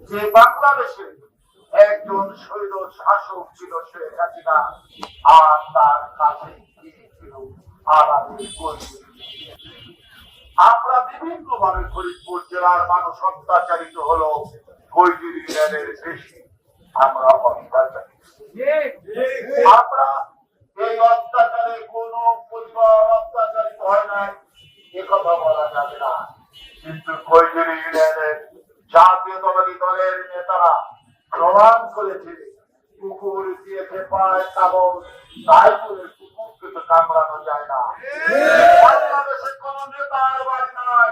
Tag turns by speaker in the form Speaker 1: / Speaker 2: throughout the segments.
Speaker 1: যে বাংলাদেশে একজন শৈল শাসক ছিল শেখ হাসিনা, আর তার কাছে ছিল আমাদের কর্মী। আমরা বিভিন্ন ভাবে ফরিদপুর জেলার মানুষ অত্যাচারিত হলো কৈদির ইউনিয়নের বেশি আমরা অত্যাচারিত। আমরা এই অত্যাচারে কোন পরিবার অত্যাচারিত হয় নাই এ কথা বলা যাবে না, কিন্তু কৈদির ইউনিয়নের জাতীয়তাবাদী দলের নেতারা প্রমাণ করেছে কুকুর দিয়েছে পায় কাবল, তাই বলে কুকুর কিন্তু কামড়ানো যায় না। বাংলাদেশে কোন নেতার বাড়ি নাই,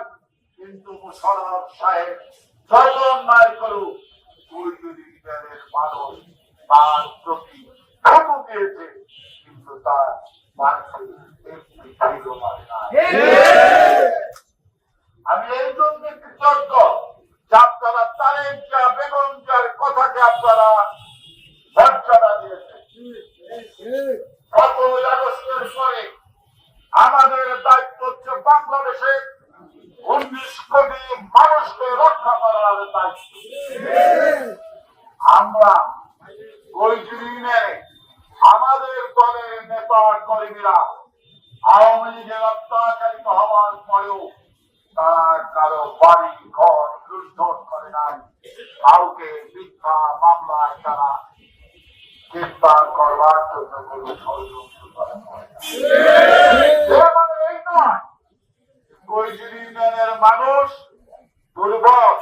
Speaker 1: কিন্তু মুশাররফ সাহেব যত অন্যায় করুক কৈদির ইউনিয়নের মানুষ তার প্রতি থুতু দিয়েছে, কিন্তু তার মানুষের একটি তীরও মারে নাই। আমি এই জন্য কৃতজ্ঞ যে আপনারা তারেক জিয়া বেগম জিয়ার কথাকে আপনারা মর্যাদা দিয়েছেন। গত আগস্টের পরে আমাদের দায়িত্ব হচ্ছে বাংলাদেশের 19 কোটি মানুষকে রক্ষা করার দায়িত্ব। আমরা কৈদির ইউনিয়নে আমাদের দলের নেতা কর্মীরা আওয়ামী লীগের অত্যাচারিত হওয়ার পরেও তারা কারো বাড়ি ঘর লুণ্ঠন করে নাই, কাউকে মিথ্যা মামলায় তারা গ্রেফতার করবার জন্য কোনো ষড়যন্ত্র করা হয় না। এই নয় কৈদির ইউনিয়নের মানুষ দুর্বল,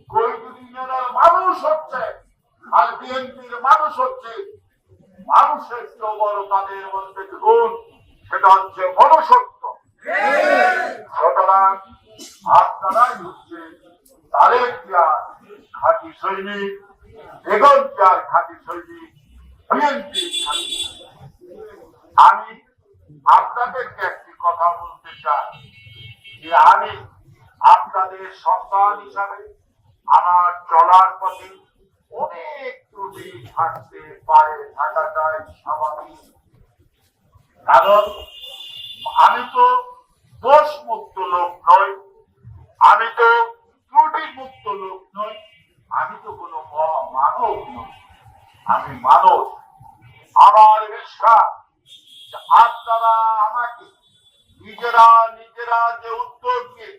Speaker 1: কৈদির ইউনিয়নের মানুষ হচ্ছে আর বিএনপির মানুষ হচ্ছে মানুষের চেয়ে বড় তাদের মধ্যে গুণ, সেটা হচ্ছে মনুষ্যত্ব। সুতরাং আপনারাই হচ্ছে তারেক জিয়ার খাঁটি সৈনিক, বেগম জিয়ার খাঁটি সৈনিক, বিএনপির খাঁটি সৈনিক। আমি আপনাদেরকে একটি কথা বলতে চাই যে আমি আপনাদের সন্তান হিসাবে আমার চলার পথে অনেক ত্রুটি থাকতে পারে, থাকাটাই স্বাভাবিক। কারণ আমি তো দোষ মুক্ত লোক নই, আমি তো ত্রুটি মুক্ত লোক নই, আমি তো কোনো মানব নই, আমি মানুষ। আমার বিশ্বাস আপনারা আমাকে নিজেরা যে উদ্যোগ নিয়ে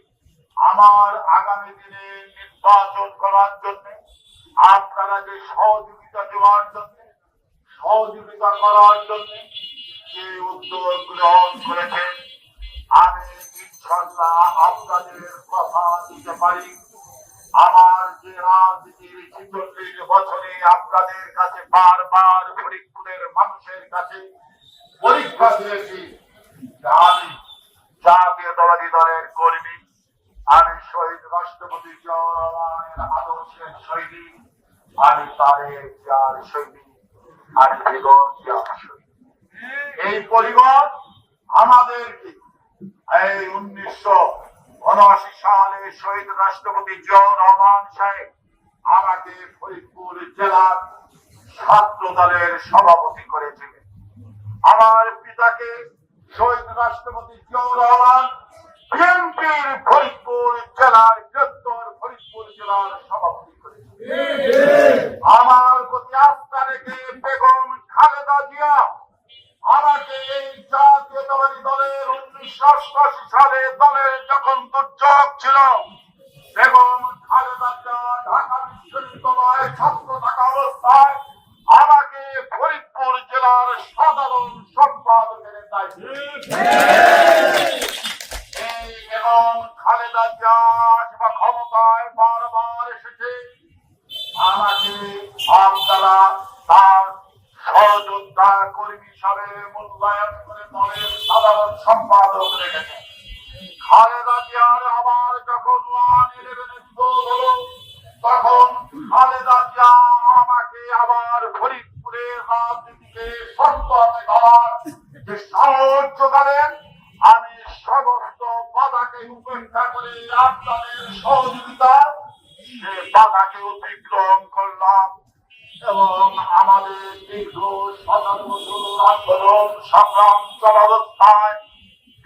Speaker 1: আমার আগামী দিনে নির্বাচন করার জন্য আপনারা যে সহযোগিতা দেওয়ার জন্য সহযোগিতা করার জন্য যে উদ্যোগ গ্রহণ করেছেন, আমি ইনশাআল্লাহ আপনাদের কথা দিতে পারি। আমার যে রাজনীতির 46 বছরে আপনাদের কাছে বারবার ফরিদপুরের মানুষের কাছে পরীক্ষা দিয়েছি, আমি জাতীয়তাবাদী দলের কর্মী, আমি শহীদ রাষ্ট্রপতি জিয়াউর রহমানের আদর্শের সৈনিক, আমি তারেক জিয়ার সৈনিক, আমি বেগম জিয়ার সৈনিক। এই পরিবার আমাদেরকে এই 1979 সালে শহীদ রাষ্ট্রপতি জিয়াউর রহমান সাহেব আমাকে ফরিদপুর জেলার ছাত্র দলের সভাপতি করেছিলেন। আমার পিতাকে শহীদ রাষ্ট্রপতি জিয়াউর রহমান বিএনপির ফরিদপুর জেলার বৃহত্তর ফরিদপুর জেলার সভাপতি করেছিলেন। আমার প্রতি আস্থা রেখে বেগম খালেদা জিয়া আমাকে এই জাতীয়তাবাদী দলের 1988 সালে দলের যখন দুর্যোগ ছিল, বেগম খালেদা জিয়া ঢাকা বিশ্ববিদ্যালয়ে ছাত্র থাকা অবস্থায় আমাকে ফরিদপুর জেলার সাধারণ সম্পাদকের দায়িত্ব। এই বেগম খালেদা জিয়া ক্ষমতায় বারবার এসেছে, আমাকে আপনারা তার সহযোদ্ধা কর্মী হিসাবে মূল্যায়ন করে দলের সাধারণ সম্পাদক রেখেছে। খালেদা জিয়ার আবার যখন 1/11 বিপদ হলো, তখন খালেদা জিয়া আমাকে আবার ফরিদপুরের রাজনীতিকে সত্যতে করার যে সাহস জোগালেন, আমি সমস্ত বাধাকে উপেক্ষা করে আপনাদের সহযোগিতা সে বাধাকে অতিক্রম করলাম এবং আমাদের দীর্ঘ 17 বছর আন্দোলন সংগ্রাম চলাবস্থায়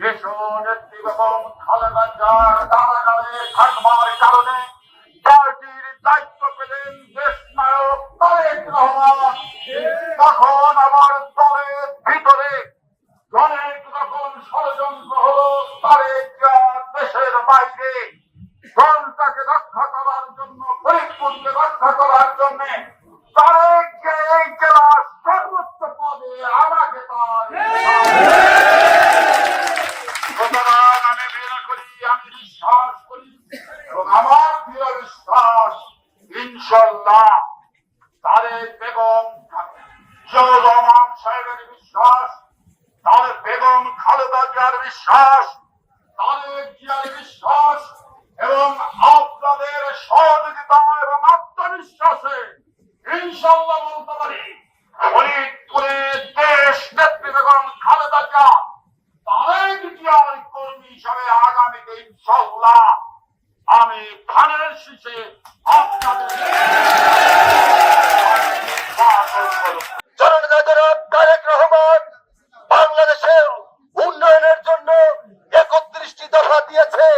Speaker 1: দেশ নেত্রী বেগম খালেদা জিয়ার কারাগারে থাকবার কারণে পার্টির দায়িত্ব পেলেন দেশ নায়ক তারেক রহমান, তখন আমার দলের ভিতরে অনেক রকম ষড়যন্ত্র হলো। তারেক দেশের বাইরে দলটাকে রক্ষা করার জন্য, ফরিদপুরকে রক্ষা করার জন্য তারেককে এই জেলার সর্বোচ্চ পদে আমাকে সুতরাং আমি মনে করি, আমি বিশ্বাস করি এবং আমার দৃঢ় বিশ্বাস ইনশাল্লাহ তারেক বেগম, জিয়াউর রহমান সাহেবের বিশ্বাস, তারেক বেগম খালেদা জিয়ার বিশ্বাস, তারেক জিয়ার বিশ্বাস এবং আপনাদের সহযোগিতা এবং আত্মবিশ্বাসে ইনশাল্লাহ বলতে পারি ফরিদপুরে দেশ নেত্রী বেগম খালেদা জিয়া তারেক জিয়ার কর্মী হিসাবে আগামীতে ইনশাল্লাহ আমি ধানের শীষে আপনাদের
Speaker 2: জননেতা তারেক রহমান বাংলাদেশের উন্নয়নের জন্য 31টি দফা দিয়েছে।